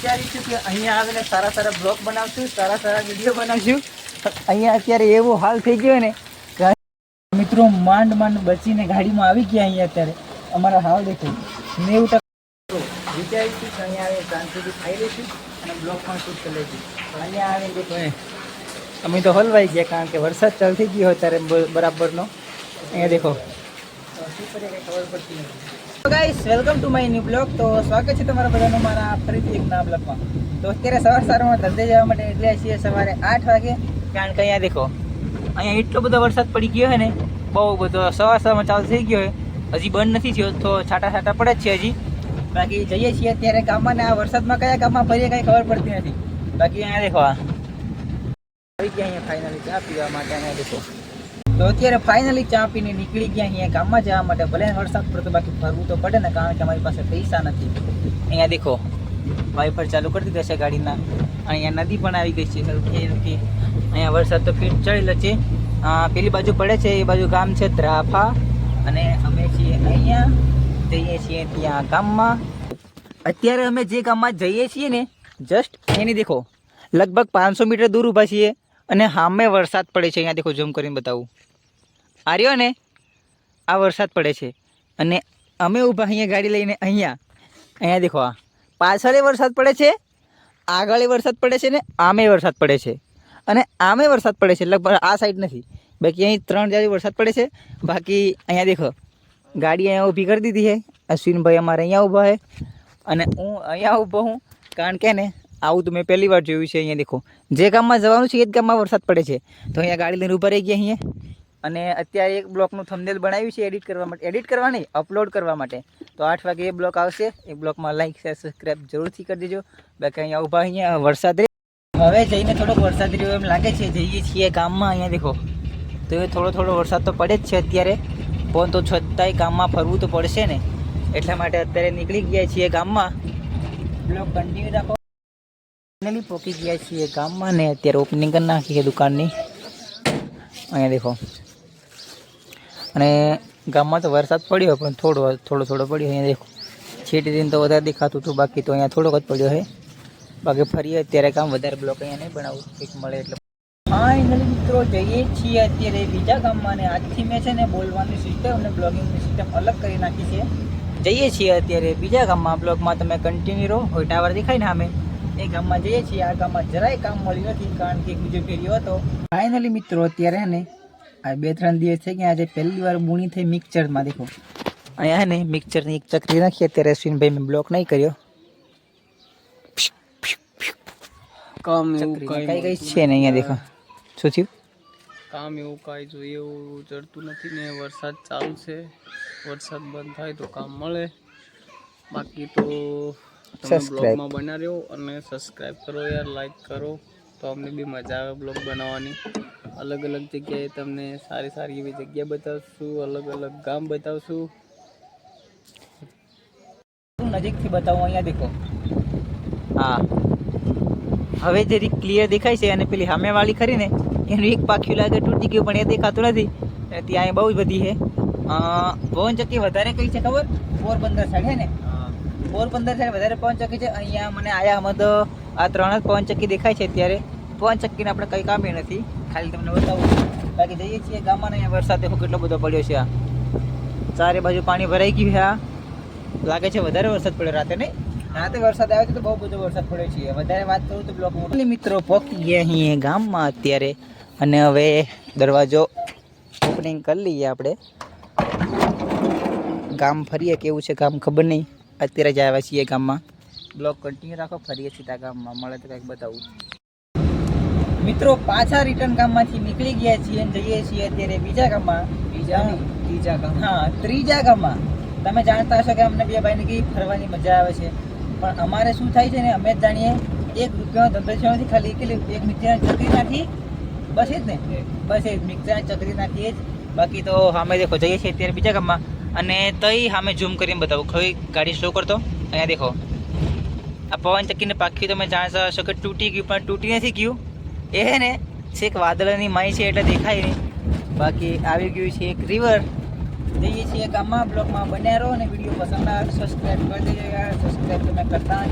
વિચારીશું કે અહીંયા આવીને સારા સારા બ્લોગ બનાવશું, સારા સારા વિડીયો બનાવશું. અહીંયા અત્યારે એવો હાલ થઈ ગયો ને મિત્રો, માંડ માંડ બચીને ગાડીમાં આવી ગયા. અહીંયા અત્યારે અમારા હાલ દેખો 90% વિચારીશું કે અહીંયા આવે શાંતિથી ખાઈ લઈશું અને બ્લોગ પણ શૂટ કરી લઈશું. અહીંયા આવીને દેખો અમે તો હલવાઈ ગયા, કારણ કે વરસાદ ચાલુ થઈ ગયો અત્યારે બરાબરનો. અહીંયા દેખો શું કરીએ કંઈ ખબર પડતી નથી. તો guys, welcome to my new blog. તો સ્વાગત છે તમારા બધાનું મારા ફરીથી એક નવા બ્લોગમાં. તો અત્યારે સવારમાં ધંધે જવા માટે એટલે છીએ સવારે 8 વાગે, કારણ કે અહીંયા દેખો અહીંયા એટલો બધો વરસાદ પડી ગયો છે ને, બહુ બધો સવારમાં ચાલુ થઈ ગયો છે. હજી બંધ નથી થયો, તો છાંટા પડે જ છે હજી. બાકી જઈએ છીએ અત્યારે ગામમાં, ને આ વરસાદમાં કયા ગામમાં ફરીએ કંઈ ખબર પડતી નથી. બાકી અહીંયા દેખો આવી ગયા અહીંયા ફાઇનલી ચા પીવા માટે. અહીંયા દેખો તો અત્યારે ફાઇનલી ચા પીને નીકળી ગયા અહીંયા ગામમાં જવા માટે. ભલે વરસાદ પડતો, બાકી ફરવું તો પડે ને, કારણ કે અમારી પાસે પૈસા નથી. અહીંયા દેખો વાઇફર ચાલુ કરી દીધા છે ગાડીના. અહીંયા નદી પણ આવી ગઈ છે હલકી. અહીંયા વરસાદ તો ફીટ ચડેલો છે. પેલી બાજુ પડે છે, એ બાજુ ગામ છે ધ્રાફા, અને અમે છીએ અહીંયા જઈએ છીએ ત્યાં ગામમાં. અત્યારે અમે જે ગામમાં જઈએ છીએ ને, જસ્ટ એની દેખો લગભગ 500 મીટર દૂર ઊભા છીએ, અને સામે વરસાદ પડે છે. અહીંયા દેખો ઝૂમ કરીને બતાવું, આ રહ્યો ને, આ વરસાદ પડે છે. અને અમે ઊભા અહીંયા ગાડી લઈને. અહીંયા દેખો આ પાછળ વરસાદ પડે છે, આગળ વરસાદ પડે છે, ને આમે વરસાદ પડે છે, અને આમે વરસાદ પડે છે. લગભગ આ સાઈડ નથી, બાકી અહીં 3 જગ્યાએ વરસાદ પડે છે. બાકી અહીંયા દેખો ગાડી અહીંયા ઊભી કરી દીધી છે. અશ્વિનભાઈ અમારે અહીંયા ઊભા છે, અને હું અહીંયા ઊભો હું, કારણ કે ને આવું તો મેં પહેલી વાર જોયું છે. અહીંયા દેખો જે ગામમાં જવાનું છે એ જ ગામમાં વરસાદ પડે છે. તો અહીંયા ગાડી લઈને ઊભા રહી ગયા અહીંયા. અને અત્યારે એક બ્લોકનું થંબનેલ બનાવ્યું છે એડિટ કરવા માટે. એડિટ કરવા નહીં, અપલોડ કરવા માટે. તો 8 વાગે એ બ્લોક આવશે. એ બ્લોકમાં લાઈક શેર સબસ્ક્રાઈબ જરૂરથી કરી દેજો. બાકી અહીંયા ઊભા અહીંયા વરસાદ રહે. હવે જઈને થોડોક વરસાદ રહ્યો એમ લાગે છે. જઈએ છીએ ગામમાં. અહીંયા દેખો તો એ થોડો વરસાદ તો પડે જ છે અત્યારે, પણ તો છતાંય ગામમાં ફરવું તો પડશે ને, એટલા માટે અત્યારે નીકળી ગયા છીએ ગામમાં. બ્લોગ કન્ટિન્યુ રાખો. ફાઇનલી પહોંચી ગયા છીએ ગામમાં, ને અત્યારે ઓપનિંગ કરી નાખી છે દુકાનની. અહીંયા દેખો, અને ગામમાં તો વરસાદ પડ્યો, પણ થોડો પડ્યો. અહીંયા દેખો છેટી દિન તો વધારે દેખાતું હતું, બાકી તો અહીંયા થોડોક જ પડ્યો છે. બાકી ફરીએ અત્યારે કામ વધારે બ્લોક અહીંયા નહીં બનાવું, કંઈક મળે એટલે. ફાઇનલી મિત્રો જઈએ છીએ અત્યારે બીજા ગામમાં, ને આજથી મેં છે ને બોલવાની સિસ્ટમ અને બ્લોગિંગની સિસ્ટમ અલગ કરી નાખી છે. જઈએ છીએ અત્યારે બીજા ગામમાં. બ્લોગમાં તમે કન્ટિન્યુ રહો. હોય ટાવર દેખાય ને અમે એ ગામમાં જઈએ છીએ. આ ગામમાં જરાય કામ મળ્યું નથી, કારણ કે એક બીજો ફેર્યો હતો. ફાઇનલી મિત્રો અત્યારે ને આ 2-3 દિવસ થઈ ગયા, આજે પહેલી વાર બુણી થઈ મિક્સચરમાં. દેખો અહીંયા હે ને મિક્સચરની એક ચકરી નાખી. અત્યારે અશ્વિનભાઈ મેં બ્લોક નહીં કર્યો. કામ કઈ છે ને અહીંયા દેખો શું થયું. કામ એવું કાંઈ જોઈએ એવું ચડતું નથી ને, વરસાદ ચાલુ છે. વરસાદ બંધ થાય તો કામ મળે. બાકી તો બ્લોગમાં બના રહ્યો અને સબસ્ક્રાઈબ કરો યાર, લાઈક કરો, તો અમને બી મજા આવે બ્લોગ બનાવવાની. અલગ અલગ જગ્યાએ તમને સારી એવી જગ્યા બતાવશું, અલગ અલગ ગામ બતાવશું. નજીકથી બતાવું. અહીંયા દેખો હા, હવે જે ક્લિયર દેખાય છે. અને પેલી સામેવાળી ખરી ને એનું એક પાખ્યું લાગે તૂટી ગયું, પણ એ દેખાતું નથી. ત્યાં બહુ જ બધી છે. પવનચક્કી વધારે કઈ છે ખબર? પોરબંદર સાઈડ છે ને, પોરબંદર સાઈડ વધારે પવનચક્કી છે. અહીંયા મને આયા આમાં તો આ 3 જ પવનચક્કી દેખાય છે અત્યારે. પવનચક્કીને આપણે કંઈ કામ નથી, ખાલી તમને બતાવું. બાકી જઈએ છીએ ગામમાં. અહીંયા વરસાદ દેખો કેટલો બધો પડ્યો છે. આ ચારે બાજુ પાણી ભરાઈ ગયું છે. આ લાગે છે વધારે વરસાદ પડ્યો રાતે. નહીં, રાતે વરસાદ આવ્યો તો બહુ બધો વરસાદ પડ્યો છે. વધારે વાત કરું તો બ્લોક મિત્રો પહોંચી ગયા અહીં ગામમાં અત્યારે. અને હવે દરવાજો ઓપનિંગ કરી લઈએ આપણે. ગામ ફરીએ, કેવું છે ગામ ખબર નહીં. અત્યારે જ આવ્યા છીએ ગામમાં. બ્લોગ કન્ટિન્યુ રાખો, ફરીએ સીધા ગામમાં. મળે તો કંઈક બતાવું. મિત્રો પાછા રિટર્ન ગામમાંથી નીકળી ગયા છીએ અને જઈએ છીએ અત્યારે બીજા ગામમાં. ત્રીજા ગામ. હા, ત્રીજા ગામમાં. તમે જાણતા હશો કે અમને બે ભાઈને કઈ ફરવાની મજા આવે છે, પણ અમારે શું થાય છે ને, અમે જ જાણીએ. 1 રૂપિયાનો ધંધો છે નથી, ખાલી એક મિક્સરની ચકરી નાખી, બસ એ જ ને, બસ એ મિક્સરની ચકરી નાખીએ જ. બાકી તો અમે દેખો જઈએ છીએ અત્યારે બીજા ગામમાં. અને તઈ સામે ઝૂમ કરીને બતાવું. ખરી ગાડી સ્લો કરતો. અહીંયા દેખો આ પવનચક્કીને પાક્યું. તમે જાણતા હશો કે તૂટી ગયું, પણ તૂટી નથી ગયું. એ હે ને છેક વાદળની માઈ છે એટલે દેખાય નહીં. બાકી આવી ગયું છે એક રિવર. જઈએ છીએ ગામમાં. બ્લોગમાં બન્યા રહો, અને વિડીયો પસંદ આવે સબસ્ક્રાઈબ કરી દેજો યાર. સબસ્ક્રાઈબ તમે કરતા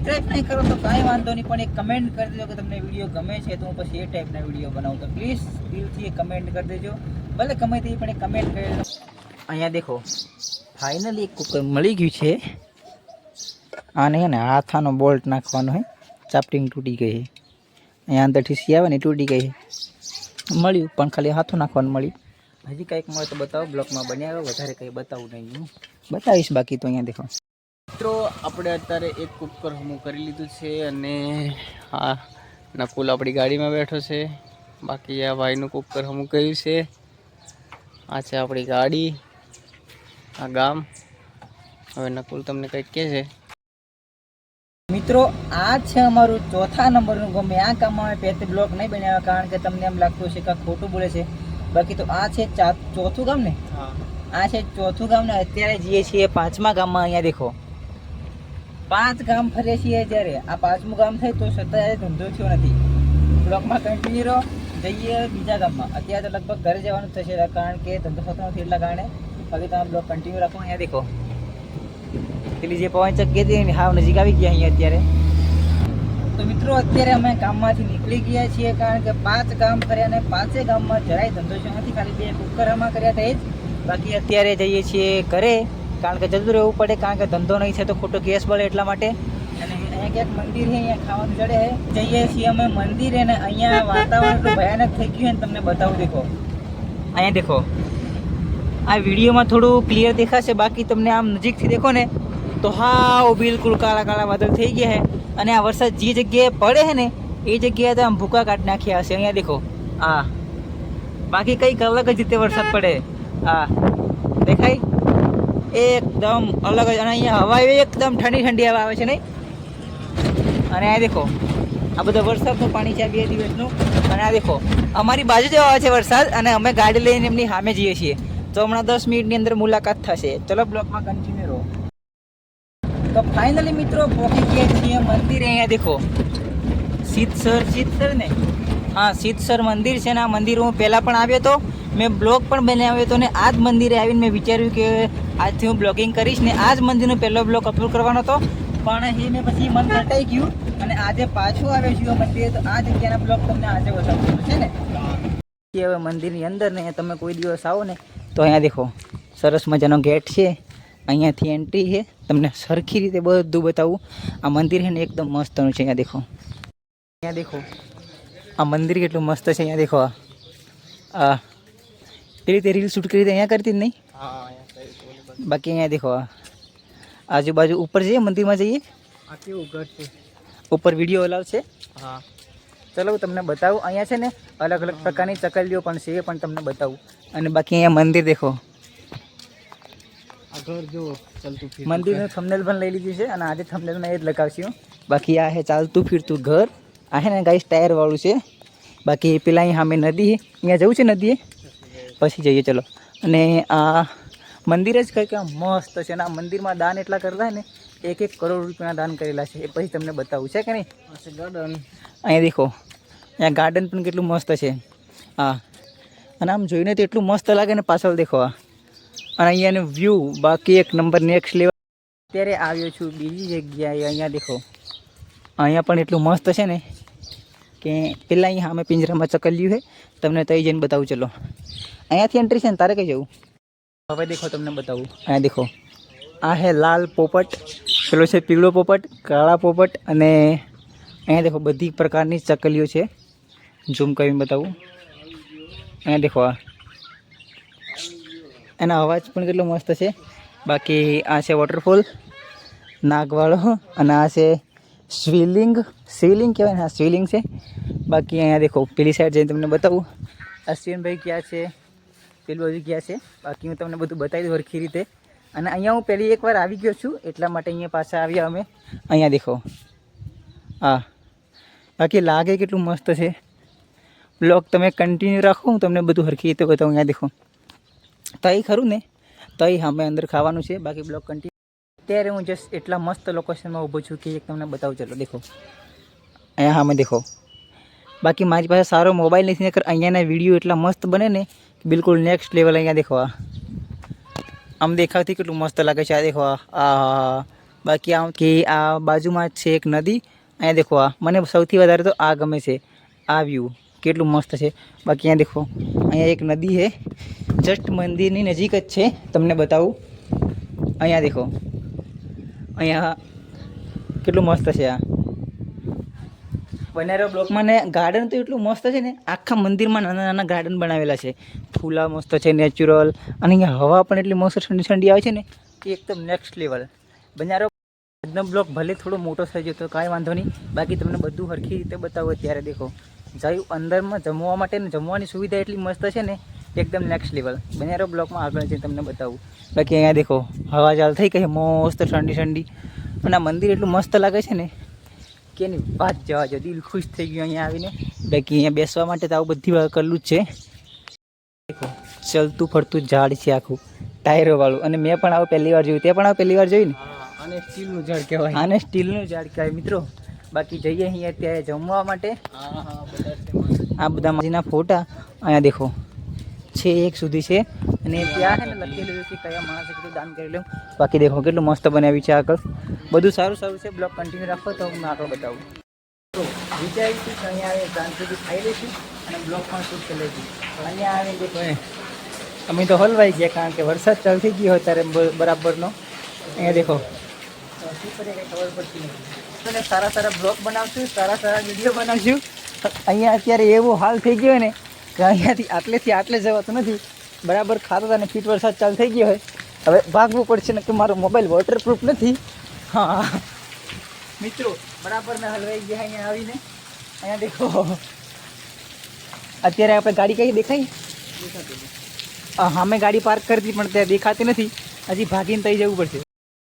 સબસ્ક્રાઈબ નહીં કરો તો કાંઈ વાંધો નહીં, પણ એક કમેન્ટ કરી દેજો કે તમને વિડીયો ગમે છે તો હું પછી એ ટાઈપના વિડીયો બનાવું. તો પ્લીઝ દિલથી એક કમેન્ટ કરી દેજો, ભલે ગમે તે પણ એક કમેન્ટ કરી દેજો. અહીંયા દેખો ફાઇનલી એક કુકર મળી ગયું છે. આને હે ને હાથાનો બોલ્ટ નાખવાનો હે, ચાપટીંગ તૂટી ગઈ છે. અહીંયા અંદરથી સી આવે ને તૂટી ગઈ છે. મળ્યું પણ ખાલી હાથું નાખવાનું મળ્યું. હજી કંઈક મળે તો બતાવો, બ્લોકમાં બન્યા વધારે કંઈ બતાવું નહીં, હું બતાવીશ. બાકી તો અહીંયા દેખો મિત્રો આપણે અત્યારે એક કુકર હમું કરી લીધું છે અને આ નકુલ આપણી ગાડીમાં બેઠો છે. બાકી આ ભાઈનું કુકર હમું કર્યું છે. આ છે આપણી ગાડી, આ ગામ. હવે નકુલ તમને કંઈક કહે છે. મિત્રો આ છે અમારું ચોથા નંબરનું ગામ. આ ગામમાં અમે પહેલેથી બ્લોક નહીં બનાવ્યા કારણ કે તમને એમ લાગતું હશે કે ખોટું બોલે છે. બાકી તો આ છે ચોથું ગામ ને, આ છે ચોથું ગામ ને અત્યારે જઈએ છીએ પાંચમા ગામમાં. અહીંયા દેખો 5 ગામ ફરીએ છીએ. જ્યારે આ 5મું ગામ થાય તો છતાં ધંધો થયો નથી. બ્લોકમાં કન્ટિન્યુ રહો, જઈએ બીજા ગામમાં. અત્યારે તો લગભગ ઘરે જવાનું થશે કારણ કે ધંધો થતો નથી, એટલા કારણે બાકી તમે બ્લોક કન્ટિન્યુ રાખો. અહીંયા દેખો પેલી જે પવન ચક્કી હતી ને હાવ નજીક આવી ગયા અહીંયા અત્યારે. તો મિત્રો અત્યારે અમે ગામમાંથી નીકળી ગયા છીએ કારણ કે 5 ગામ ફર્યા અને 5 ગામમાં જરાય ધંધો છે નથી, ખાલી 2 કુકર હમા કર્યા હતા એ જ. બાકી અત્યારે જઈએ છીએ ઘરે કારણ કે જતું રહેવું પડે કારણ કે ધંધો નહીં છે તો ખોટો કેસ બળે એટલા માટે. અને અહીંયા ક્યાંક મંદિર છે, અહીંયા ખાવાનું ચડે છે. જઈએ છીએ અમે મંદિરે અને અહીંયા વાતાવરણ એટલું ભયાનક થઈ ગયું ને તમને બતાવું. દેખો અહીંયા દેખો, આ વિડીયોમાં થોડું ક્લિયર દેખાશે, બાકી તમને આમ નજીકથી દેખો ને તો હાવ બિલકુલ કાળા કાળા વાદળ થઈ ગયા છે. અને આ વરસાદ જે જગ્યાએ પડે છે ને એ જગ્યાએ તો આમ ભૂકા કાઢી નાખ્યા હશે. અહીંયા દેખો હા, બાકી કંઈક અલગ જ રીતે વરસાદ પડે. હા દેખાય એકદમ અલગ જ. અને અહીંયા હવા એકદમ ઠંડી ઠંડી હવા આવે છે નહીં. અને આ દેખો આ બધો વરસાદનું પાણી છે 2 દિવસનું. અને આ દેખો અમારી બાજુ જ આવે છે વરસાદ અને અમે ગાડી લઈને એમની સામે જઈએ છીએ. તો હમણાં 10 મિનિટની અંદર મુલાકાત થશે. ચલો બ્લોકમાં કન્ટિન્યુ રહો. તો ફાઇનલી મિત્રો પહોંચી ગયા છીએ મંદિરે. અહીંયા દેખો સિદ્ધસર ને, હા સિદ્ધસર મંદિર છે ને. આ મંદિર હું પહેલાં પણ આવ્યો હતો, મેં બ્લોગ પણ બનાવ્યો હતો. ને આ જ મંદિરે આવીને મેં વિચાર્યું કે આજથી હું બ્લોગિંગ કરીશ ને આ જ મંદિરનો પહેલો બ્લોગ અપલોડ કરવાનો હતો, પણ એ મેં પછી મન ઘટાઈ ગયું અને આજે પાછું આવ્યો છું મંદિરે. તો આ જગ્યાના બ્લોગ તમને આજે બતાવવાનો છે ને. હવે મંદિરની અંદર ને તમે કોઈ દિવસ આવો ને તો અહીંયા દેખો સરસ મજાનો ગેટ છે. અહીંયાથી એન્ટ્રી છે. તમને સરખી રીતે બધું બતાવું. આ મંદિર છે ને એકદમ મસ્તનું છે. અહીંયા દેખો આ મંદિર કેટલું મસ્ત છે. અહીંયા દેખો આ એ રીતે રીલ શૂટ કરી અહીંયા કરતી જ નહીં. બાકી અહીંયા દેખો આજુબાજુ ઉપર જઈએ મંદિરમાં જઈએ. આ કેવું ઘર છે, ઉપર વિડીયો અલાવ છે. હા ચલો હું તમને બતાવું. અહીંયા છે ને અલગ અલગ પ્રકારની ચકલીઓ પણ છે, એ પણ તમને બતાવું. અને બાકી અહીંયા મંદિર દેખો, ઘર જો ચાલતું ફિરતું મંદિરનું થંબનેલ પણ લઈ લીધું છે અને આજે થંબનેલમાં એ જ લગાવશું. બાકી આ છે ચાલતું ફીરતું ઘર. આ છે ને ગાઈસ ટાયરવાળું છે. બાકી પેલા અહીં સામે નદી છે, અહીંયા જવું છે નદીએ પછી જઈએ ચલો. અને આ મંદિર જ કંઈક મસ્ત છે. અને આ મંદિરમાં દાન એટલા કરતા ને 1 કરોડ રૂપિયાના દાન કરેલા છે. એ પછી તમને બતાવું છે કે નહીં. ગાર્ડન અહીંયા દેખો, અહીંયા ગાર્ડન પણ કેટલું મસ્ત છે. હા અને આમ જોઈને તો એટલું મસ્ત લાગે ને. પાછળ દેખો આ અને અહીંયાનું વ્યૂ બાકી એક નંબર નેક્સ્ટ લેવલ. અત્યારે આવ્યો છું બીજી જગ્યાએ. અહીંયા દેખો અહીંયા પણ એટલું મસ્ત છે ને કે પહેલાં અહીંયા અમે પિંજરામાં ચકલ્યું છે, તમને તઈ જઈને બતાવું. ચલો અહીંયાથી એન્ટ્રી છે ને, તારે કઈ જવું. હવે દેખો તમને બતાવું. અહીંયા દેખો આ છે લાલ પોપટ, પેલો છે પીળો પોપટ, કાળા પોપટ. અને અહીંયા દેખો બધી પ્રકારની ચકલીઓ છે. ઝૂમ કરીને બતાવું. અહીંયા દેખો એનો અવાજ પણ કેટલો મસ્ત છે. બાકી આ છે વોટરફોલ નાગવાળો અને આ છે શિવલિંગ કહેવાય ને. હા શિવલિંગ છે. બાકી અહીંયા દેખો પેલી સાઈડ જઈને તમને બતાવું. અશ્વિનભાઈ ક્યાં છે, પેલી બાજુ ક્યાં છે. બાકી હું તમને બધું બતાવી દઉં સરખી રીતે. અને અહીંયા હું પહેલી એકવાર આવી ગયો છું એટલા માટે અહીંયા પાછા આવ્યા અમે. અહીંયા દેખો હા, બાકી લાગે કેટલું મસ્ત છે. બ્લોગ તમે કન્ટિન્યુ રાખો, હું તમને બધું સરખી રીતે બતાવું. અહીંયા દેખો તઈ ખરું ને, તઈ સામે અંદર ખાવાનું છે. બાકી બ્લોગ કન્ટિન્યુ. અત્યારે હું જસ્ટ એટલા મસ્ત લોકેશનમાં ઊભો છું કે એક તમને બતાવું. ચલો દેખો અહીંયા સામે દેખો. બાકી મારી પાસે સારો મોબાઈલ નથી, નકર અહીંયાના વિડીયો એટલા મસ્ત બને ને બિલકુલ નેક્સ્ટ લેવલ. અહીંયા દેખો આમ દેખાવથી કેટલું મસ્ત લાગે છે. આ દેખો આ બાકી આમ કે આ બાજુમાં જ છે એક નદી. અહીંયા દેખો, આ મને સૌથી વધારે તો આ ગમે છે, આ વ્યૂ કેટલું મસ્ત છે. બાકી અહીંયા દેખો, અહીંયા એક નદી છે, જસ્ટ મંદિરની નજીક જ છે. તમને બતાવું, અહીંયા દેખો, અહીંયા કેટલું મસ્ત છે. આ બનારો બ્લોકમાં ને ગાર્ડન તો એટલું મસ્ત છે ને, આખા મંદિરમાં નાના નાના ગાર્ડન બનાવેલા છે. ફૂલા મસ્ત છે, નેચરલ, અને અહીંયા હવા પણ એટલી મસ્ત ઠંડી ઠંડી આવે છે ને કે એકદમ નેક્સ્ટ લેવલ. બનારો એકદમ બ્લોક ભલે થોડો મોટો થઈ ગયો તો કાંઈ વાંધો નહીં, બાકી તમને બધું સરખી રીતે બતાવો. ત્યારે દેખો, જાયું અંદરમાં જમવા માટે ને જમવાની સુવિધા એટલી મસ્ત છે ને, એકદમ નેક્સ્ટ લેવલ. બનારો બ્લોકમાં આગળ જઈને તમને બતાવું. બાકી અહીંયા દેખો, હવા ચાલ થઈ ગઈ મસ્ત ઠંડી ઠંડી, અને આ મંદિર એટલું મસ્ત લાગે છે ને કે એની વાત જવા જો, દિલ ખુશ થઈ ગયું અહીંયા આવીને. બાકી અહીંયા બેસવા માટે તો આવું બધી કરેલું જ છે. દેખો, ચલતું ફરતું ઝાડ છે આખું ટાયરો વાળું, અને મેં પણ આવું પહેલી વાર જોયું. તે પણ આવું પહેલી વાર જોયું ને? અને સ્ટીલનું ઝાડ કહેવાય, આને સ્ટીલનું ઝાડ કહેવાય મિત્રો. બાકી જઈએ અહીંયા અત્યારે જમવા માટે. આ બધા માજીના ફોટા અહીંયા દેખો છે, એક સુધી છે, અને ત્યાં છે ને લખેલું છે કે કયા માણસે કેટલું દાન કરેલું. બાકી દેખો કેટલું મસ્ત બનાવ્યું છે. આગળ બધું સારું સારું છે. બ્લોગ કન્ટિન્યુ રાખો તો હું આગળ બતાવું. તો વિચાર્યું છું કે અહીંયા આવે દાન સુધી ખાઈ લઈશું અને બ્લોગ પણ શૂટ કરી લઈશું. અહીંયા આવે દેખો, અમે તો હલવાઈ ગયા કારણ કે વરસાદ ચાલુ થઈ ગયો ત્યારે બરાબરનો. અહીંયા દેખો, શું કરીએ કંઈ ખબર પડતી નથી. અને સારા સારા બ્લોગ બનાવશું, સારા સારા વિડીયો બનાવશું. અહીંયા અત્યારે એવો હાલ થઈ ગયો ને કે અહીંયાથી આટલે જવાતું નથી. બરાબર ખાતા હતા ને ફીટ વરસાદ ચાલુ થઈ ગયો હોય, હવે ભાગવું પડશે ને કે મારો મોબાઈલ વોટરપ્રૂફ નથી. હા મિત્રો, બરાબર ને હલવાઈ ગયા અહીંયા આવીને. અહીંયા દેખો, અત્યારે આપણે ગાડી કઈ દેખાય? હા, મેં ગાડી પાર્ક કરી હતી પણ ત્યાં દેખાતી નથી. હજી ભાગીને થઈ જવું પડશે.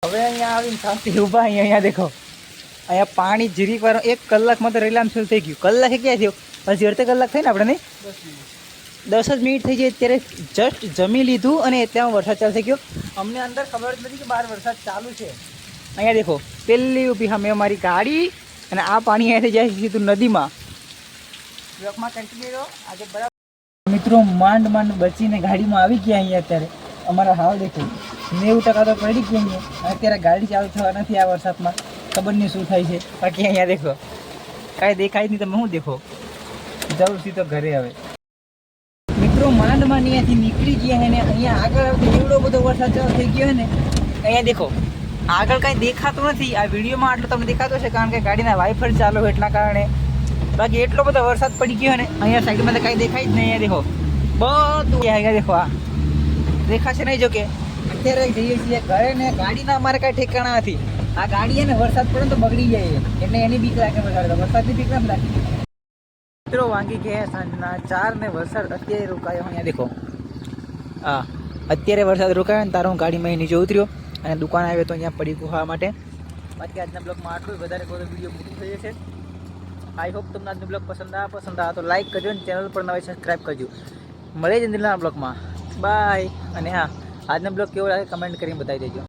હવે અહીંયા આવીને શાંતિ ઊભા. અહીંયા દેખો, અહીંયા પાણી જીરીક વાર 1 કલાકમાં તો રેલામ ફેલ થઈ ગયું. કલાકે ક્યાં થયો? હજી અડધો કલાક થઈ ને આપણે, નહીં 10 જ મિનિટ થઈ જાય. અત્યારે જસ્ટ જમી લીધું અને ત્યાં વરસાદ ચાલુ થઈ ગયો. અમને અંદર ખબર જ નથી કે બહાર વરસાદ ચાલુ છે. અહીંયા દેખો, પહેલી ઊભી સામે અમારી ગાડી, અને આ પાણી અહીંયાથી જાય સીધું નદીમાં. બ્લોકમાં કન્ટિન્યુ રહો આજે. બરાબર મિત્રો, માંડ બચીને ગાડીમાં આવી ગયા. અહીંયા અત્યારે અમારા હાલ દેખો 90% તો પડી ગયા અહીંયા. અત્યારે ગાડી ચાલુ થવા નથી આ વરસાદમાં, ખબર નહીં શું થાય છે. બાકી અહીંયા દેખો કાંઈ દેખાય નહીં. તમે શું દેખો, જવું સીધો ઘરે. હવે મિત્રો માંડ અહીંયાથી નીકળી ગયા ને અહીંયા આગળ એવડો બધો વરસાદ ચાલુ થઈ ગયો ને. અહીંયા દેખો, આગળ કાંઈ દેખાતું નથી. આ વિડીયોમાં આટલો તમને દેખાતો છે કારણ કે ગાડીના વાઇફર ચાલુ હોય એટલા કારણે. બાકી એટલો બધો વરસાદ પડી ગયો ને અહીંયા સાઈડમાં તો કાંઈ દેખાય જ નહીં. અહીંયા દેખો બધું, અહીંયા દેખો આ દેખાશે નહીં. જો કે અત્યારે જઈએ છીએ ઘરે ને ગાડીના અમારે કાંઈ ઠેકાણા નથી. આ ગાડી ને વરસાદ પડે તો બગડી જાય એટલે એની બીક લાગે. વરસાદની બીક નથી લાગતી. મિત્રો વાગી ગયા સાંજના 4 ને વરસાદ અત્યારે રોકાયો. અહીંયા દેખો, હા અત્યારે વરસાદ રોકાયો ને તારો હું ગાડીમાં નીચે ઉતર્યો અને દુકાન આવ્યો તો અહીંયા પડી ખાવા માટે. બાકી આજના બ્લોગમાં આટલું. વધારે કોઈ વિડીયો મૂકી થયો છે. આઈ હોપ તમને આજનો બ્લોગ પસંદ આવે તો લાઈક કરજો અને ચેનલ પર નવી સબસ્ક્રાઈબ કરજો. મળે જ અંદરના બ્લોગમાં. બાય. અને હા, આજનો બ્લોગ કેવો લાગે કમેન્ટ કરીને બતાવી દેજો.